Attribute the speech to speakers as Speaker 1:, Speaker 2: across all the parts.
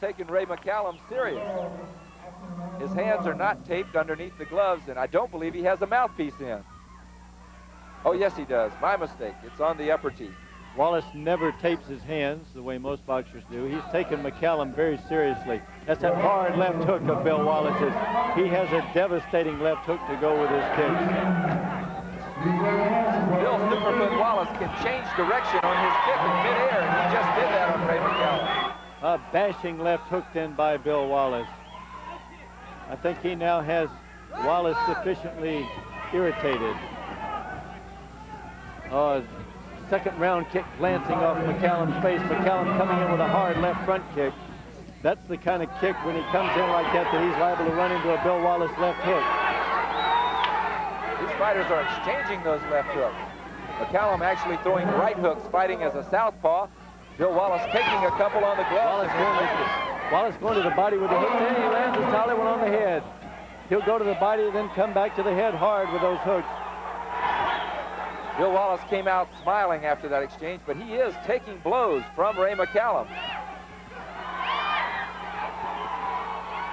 Speaker 1: Taking Ray McCallum serious. His hands are not taped underneath the gloves, and I don't believe he has a mouthpiece in. Oh, yes, he does. My mistake. It's on the upper tee.
Speaker 2: Wallace never tapes his hands the way most boxers do. He's taken McCallum very seriously. That's a hard left hook of Bill Wallace's. He has a devastating left hook to go with his kicks.
Speaker 1: Bill Superfoot Wallace can change direction on his kick in midair, and he just did that on Ray McCallum.
Speaker 2: A bashing left hook then by Bill Wallace. I think he now has Wallace sufficiently irritated. Second round kick glancing off McCallum's face. McCallum coming in with a hard left front kick. That's the kind of kick when he comes in like that he's liable to run into a Bill Wallace left hook.
Speaker 1: These fighters are exchanging those left hooks. McCallum actually throwing right hooks, fighting as a southpaw. Bill Wallace taking a couple on the gloves.
Speaker 2: Wallace going to the body with the hook. Then he lands a solid one on the head. He'll go to the body, then come back to the head hard with those hooks.
Speaker 1: Bill Wallace came out smiling after that exchange, but he is taking blows from Ray McCallum.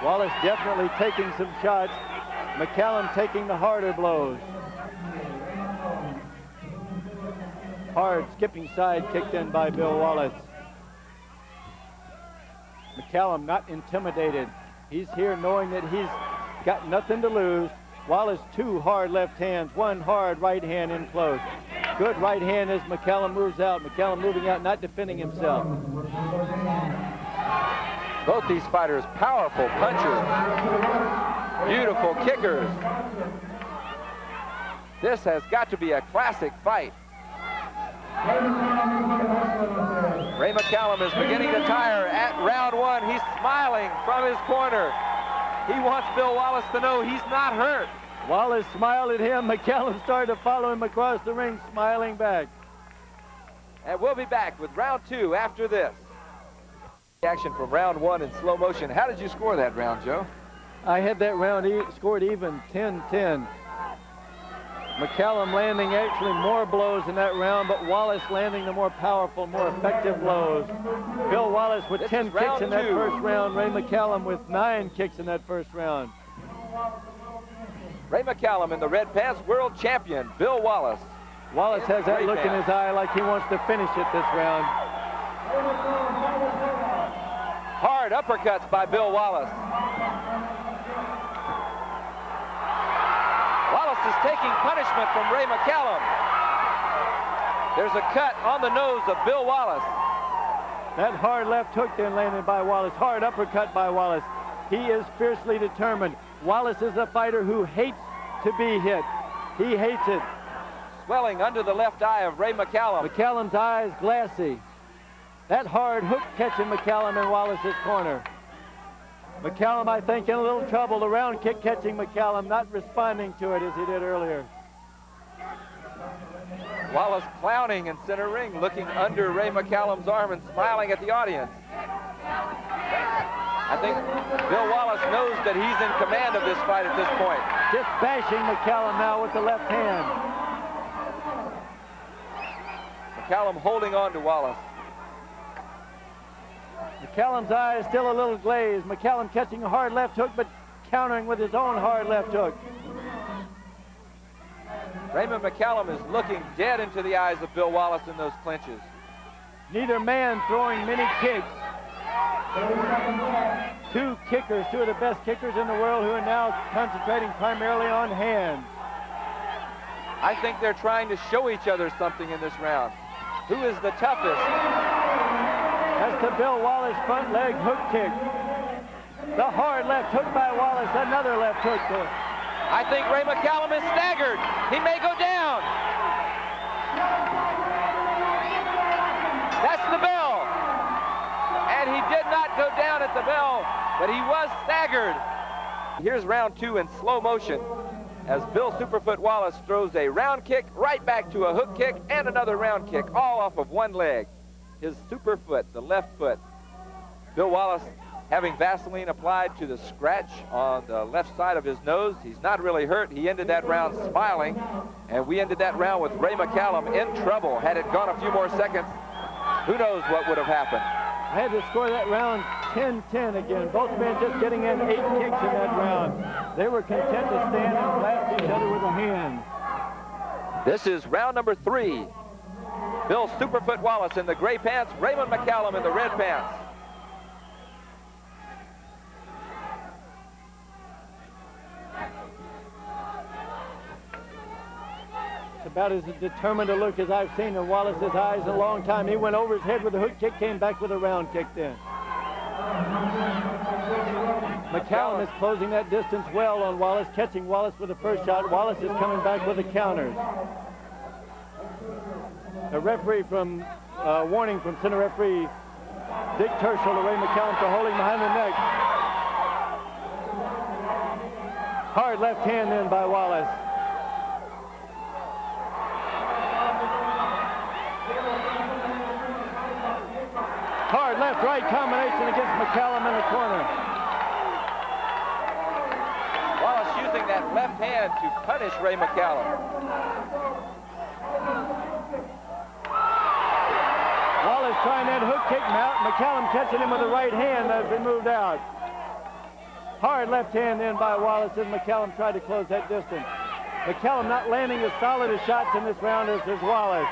Speaker 2: Wallace definitely taking some shots. McCallum taking the harder blows. Hard skipping side kicked in by Bill Wallace. McCallum not intimidated. He's here knowing that he's got nothing to lose. Wallace, two hard left hands, one hard right hand in close. Good right hand as McCallum moves out. McCallum moving out, not defending himself.
Speaker 1: Both these fighters, powerful punchers, beautiful kickers. This has got to be a classic fight. Ray McCallum is beginning to tire at round one. He's smiling from his corner. He wants Bill Wallace to know he's not hurt.
Speaker 2: Wallace smiled at him. McCallum started to follow him across the ring, smiling back.
Speaker 1: And we'll be back with round two after this. Action from round one in slow motion. How did you score that round, Joe?
Speaker 2: I had that round scored even, 10-10. McCallum landing actually more blows in that round, but Wallace landing the more powerful, more effective blows. Bill Wallace with 10 kicks in that first round. Ray McCallum with 9 kicks in that first round.
Speaker 1: Ray McCallum in the red pants, world champion, Bill Wallace.
Speaker 2: Wallace has that look in his eye like he wants to finish it this round.
Speaker 1: Hard uppercuts by Bill Wallace. Wallace is taking punishment from Ray McCallum. There's a cut on the nose of Bill Wallace.
Speaker 2: That hard left hook then landed by Wallace. Hard uppercut by Wallace. He is fiercely determined. Wallace is a fighter who hates to be hit. He hates it.
Speaker 1: Swelling under the left eye of Ray McCallum.
Speaker 2: McCallum's eye is glassy. That hard hook catching McCallum in Wallace's corner. McCallum, I think, in a little trouble. The round kick catching McCallum, not responding to it as he did earlier.
Speaker 1: Wallace clowning in center ring, looking under Ray McCallum's arm and smiling at the audience. I think Bill Wallace knows that he's in command of this fight at this point.
Speaker 2: Just bashing McCallum now with the left hand.
Speaker 1: McCallum holding on to Wallace.
Speaker 2: McCallum's eye is still a little glazed. McCallum catching a hard left hook, but countering with his own hard left hook.
Speaker 1: Raymond McCallum is looking dead into the eyes of Bill Wallace in those clinches.
Speaker 2: Neither man throwing many kicks. Two kickers, two of the best kickers in the world, who are now concentrating primarily on hands.
Speaker 1: I think they're trying to show each other something in this round. Who is the toughest?
Speaker 2: That's the Bill Wallace front leg hook kick. The hard left hook by Wallace, another left hook.
Speaker 1: I think Ray McCallum is staggered. He may go down. That's the bell. And he did not go down at the bell, but he was staggered. Here's round two in slow motion as Bill Superfoot Wallace throws a round kick right back to a hook kick and another round kick, all off of one leg. His super foot, the left foot. Bill Wallace having Vaseline applied to the scratch on the left side of his nose. He's not really hurt. He ended that round smiling, and we ended that round with Ray McCallum in trouble. Had it gone a few more seconds, who knows what would have happened.
Speaker 2: I had to score that round 10-10 again. Both men just getting in 8 kicks in that round. They were content to stand and blast each other with a hand.
Speaker 1: This is round number 3. Bill Superfoot Wallace in the gray pants, Raymond McCallum in the red pants.
Speaker 2: It's about as determined a look as I've seen in Wallace's eyes in a long time. He went over his head with a hook kick, came back with a round kick then. McCallum is closing that distance well on Wallace, catching Wallace with the first shot. Wallace is coming back with the counters. A referee from, warning from center referee Dick Tershel to Ray McCallum for holding behind the neck. Hard left hand in by Wallace. Hard left-right combination against McCallum in the corner.
Speaker 1: Wallace using that left hand to punish Ray McCallum.
Speaker 2: Wallace trying that hook kick out. McCallum catching him with the right hand as he moved out. Hard left hand in by Wallace as McCallum tried to close that distance. McCallum not landing as solid as shots in this round as Wallace.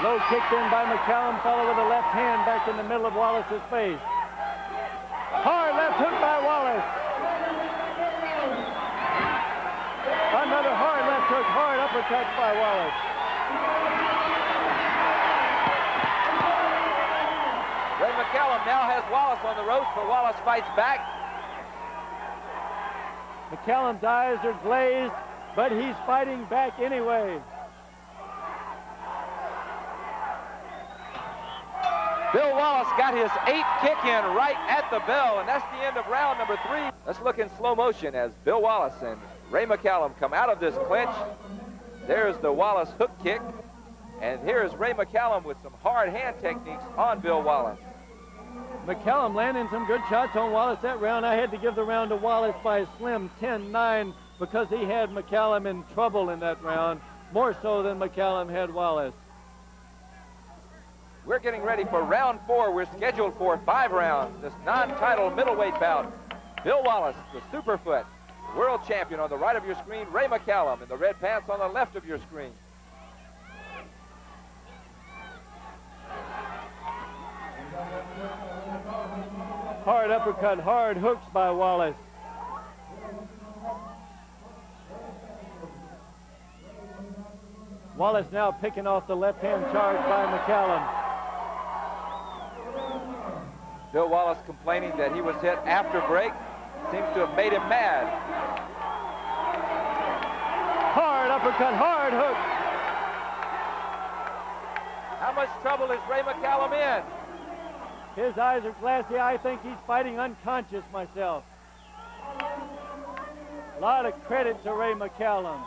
Speaker 2: Low kicked in by McCallum, followed with a left hand back in the middle of Wallace's face. Hard left hook by Wallace. Another hard left hook, hard uppercut by Wallace.
Speaker 1: Ray McCallum now has Wallace on the ropes, but Wallace fights back.
Speaker 2: McCallum's eyes are glazed, but he's fighting back anyway.
Speaker 1: Bill Wallace got his 8th kick in right at the bell, and that's the end of round number 3. Let's look in slow motion as Bill Wallace and Ray McCallum come out of this clinch. There's the Wallace hook kick, and here's Ray McCallum with some hard hand techniques on Bill Wallace.
Speaker 2: McCallum landing some good shots on Wallace that round. I had to give the round to Wallace by a slim 10-9 because he had McCallum in trouble in that round, more so than McCallum had Wallace.
Speaker 1: We're getting ready for round 4. We're scheduled for 5 rounds. This non-title middleweight bout. Bill Wallace, the Superfoot world champion, on the right of your screen. Ray McCallum in the red pants on the left of your screen.
Speaker 2: Hard uppercut, hard hooks by Wallace. Wallace now picking off the left-hand charge by McCallum.
Speaker 1: Bill Wallace complaining that he was hit after break. Seems to have made him mad.
Speaker 2: Hard uppercut, hard hook.
Speaker 1: How much trouble is Ray McCallum in?
Speaker 2: His eyes are glassy. I think he's fighting unconscious myself. A lot of credit to Ray McCallum.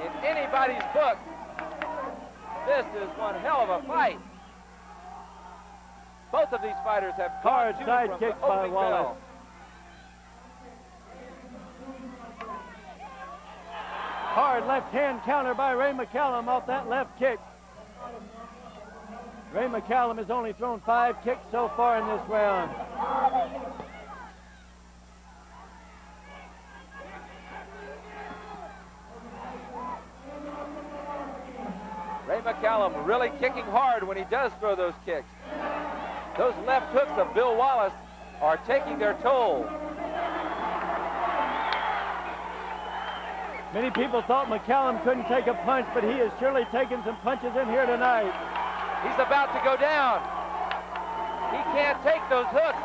Speaker 1: In anybody's book, this is one hell of a fight. Both of these fighters have
Speaker 2: hard
Speaker 1: gone
Speaker 2: side
Speaker 1: from
Speaker 2: kick
Speaker 1: the
Speaker 2: by
Speaker 1: opening
Speaker 2: Wallace.
Speaker 1: bell.
Speaker 2: Hard left hand counter by Ray McCallum off that left kick. Ray McCallum has only thrown 5 kicks so far in this round.
Speaker 1: Ray McCallum really kicking hard when he does throw those kicks. Those left hooks of Bill Wallace are taking their toll.
Speaker 2: Many people thought McCallum couldn't take a punch, but he has surely taken some punches in here tonight.
Speaker 1: He's about to go down. He can't take those hooks.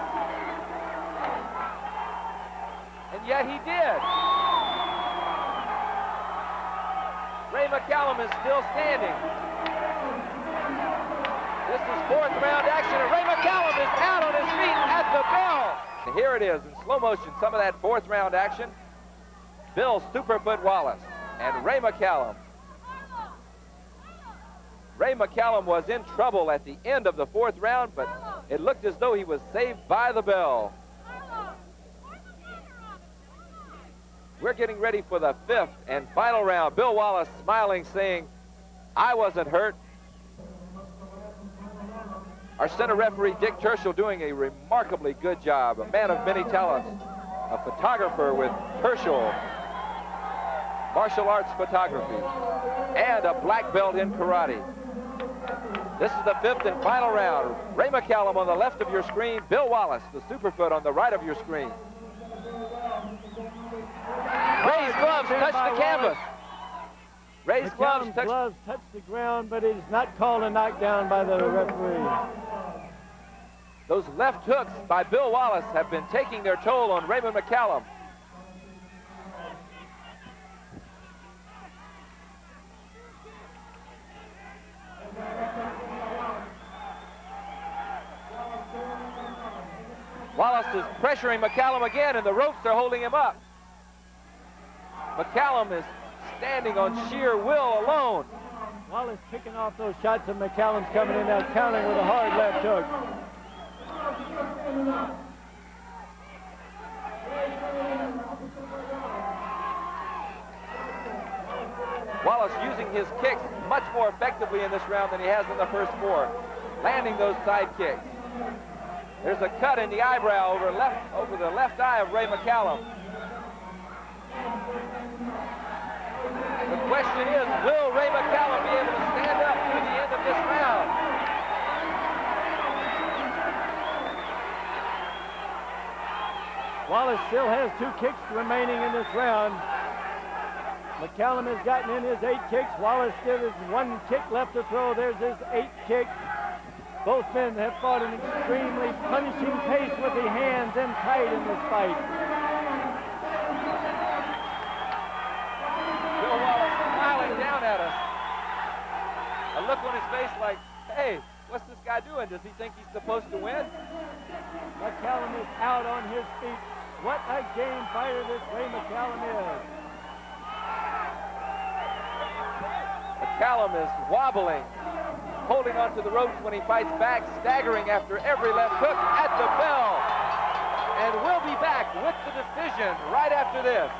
Speaker 1: And yet he did. Ray McCallum is still standing. This is 4th round action, and Ray McCallum is out on his feet at the bell. And here it is in slow motion, some of that 4th round action. Bill Superfoot Wallace and Ray McCallum. Ray McCallum was in trouble at the end of the 4th round, but it looked as though he was saved by the bell. We're getting ready for the 5th and final round. Bill Wallace smiling, saying, I wasn't hurt. Our center referee, Dick Tershel, doing a remarkably good job. A man of many talents. A photographer with Tershel, martial arts photography, and a black belt in karate. This is the 5th and final round. Ray McCallum on the left of your screen, Bill Wallace, the Superfoot, on the right of your screen. Ray's gloves touch the canvas. Ray's gloves
Speaker 2: touch the ground, but it is not called a knockdown by the referee.
Speaker 1: Those left hooks by Bill Wallace have been taking their toll on Raymond McCallum. Wallace is pressuring McCallum again, and the ropes are holding him up. McCallum is standing on sheer will alone.
Speaker 2: Wallace picking off those shots, and McCallum's coming in now, countering with a hard left hook.
Speaker 1: Wallace using his kicks much more effectively in this round than he has in the first 4, landing those side kicks. There's a cut in the eyebrow over the left eye of Ray McCallum. The question is, will Ray McCallum be able to stand up through the end of this round?
Speaker 2: Wallace still has 2 kicks remaining in this round. McCallum has gotten in his 8 kicks. Wallace still has 1 kick left to throw. There's his 8th kick. Both men have fought an extremely punishing pace with the hands in tight in this fight.
Speaker 1: Bill Wallace smiling down at us. A look on his face like, hey, what's this guy doing? Does he think he's supposed to win?
Speaker 2: McCallum is out on his feet. What a game fighter this Ray McCallum is.
Speaker 1: McCallum is wobbling, holding onto the ropes when he fights back, staggering after every left hook at the bell. And we'll be back with the decision right after this.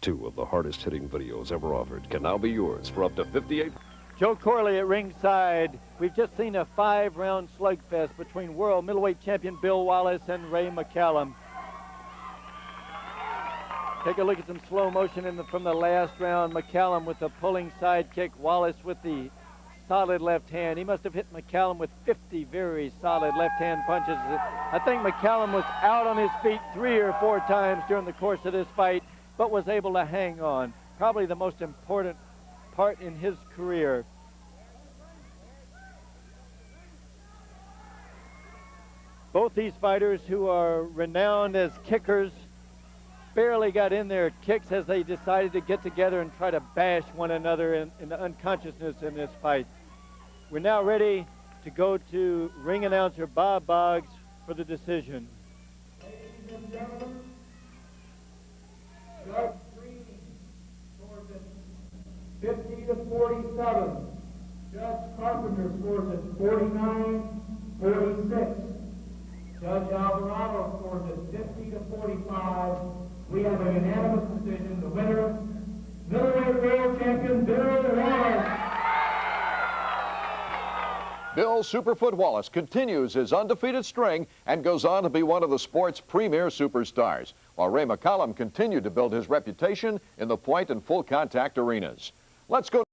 Speaker 3: 2 of the hardest hitting videos ever offered can now be yours for up to 58.
Speaker 2: Joe Corley at ringside. We've just seen a 5-round slugfest between world middleweight champion Bill Wallace and Ray McCallum. Take a look at some slow motion from the last round. McCallum with the pulling side kick. Wallace with the solid left hand. He must have hit McCallum with 50 very solid left hand punches. I think McCallum was out on his feet 3 or 4 times during the course of this fight, but was able to hang on. Probably the most important part in his career. Both these fighters, who are renowned as kickers, barely got in their kicks as they decided to get together and try to bash one another in the unconsciousness in this fight. We're now ready to go to ring announcer Bob Boggs for the decision.
Speaker 4: Ladies and gentlemen, Judge Green scores it 50-47. Judge Carpenter scores it 49-46. Judge Alvarado scores it 50-45. We have a unanimous decision. The winner, middleweight world champion Bill Wallace.
Speaker 5: Bill Superfoot Wallace continues his undefeated string and goes on to be one of the sport's premier superstars, while Ray McCallum continued to build his reputation in the point and full contact arenas. Let's go